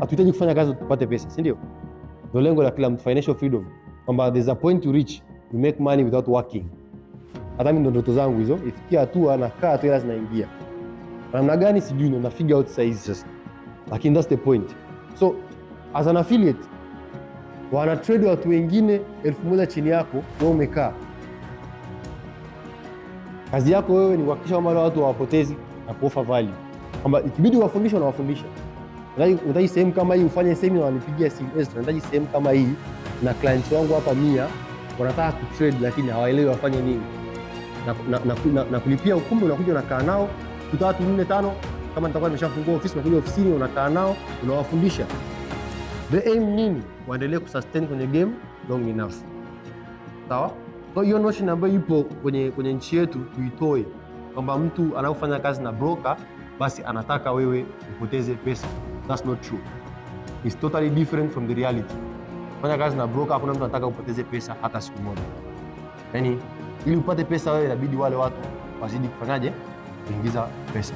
hatuhitaji kufanya kazi tupate pesa, si ndio? Ndio lengo la kila mtu, financial freedom, kwamba there's a point to reach you make money without working. Hata mimi ndo ndoto zangu hizo, ifikia hatua nakaa tu hela zinaingia. Namna gani sijui, ndo na figure out size sasa, lakini that's the point. So as an affiliate wana trade watu wengine 1000 chini yako, wewe umekaa. Kazi yako wewe ni kuhakikisha kwamba wale watu hawapotezi na kuoffer value, kwamba ikibidi wafundishe na wafundisha. Unahitaji sehemu kama hii ufanye seminar, wanipigia simu, unahitaji sehemu kama hii na clients wangu hapa 100 wanataka kutrade lakini hawaelewi wafanye nini, na kulipia ukumbi. Unakuja unakaa nao 3 4 5, kama nitakuwa nimeshafungua ofisi unakuja ofisini unakaa nao unawafundisha. The aim nini? Waendelee kusustain kwenye game long enough. Sawa? So hiyo notion ambayo ipo kwenye nchi yetu tuitoe, kwamba mtu anayofanya kazi na broker basi anataka wewe upoteze pesa. That's not true. It's totally different from the reality. Fanya kazi na broker, hakuna mtu anataka upoteze pesa hata siku moja. Yaani ili upate pesa wewe inabidi wale watu wazidi kufanyaje? Kuingiza pesa.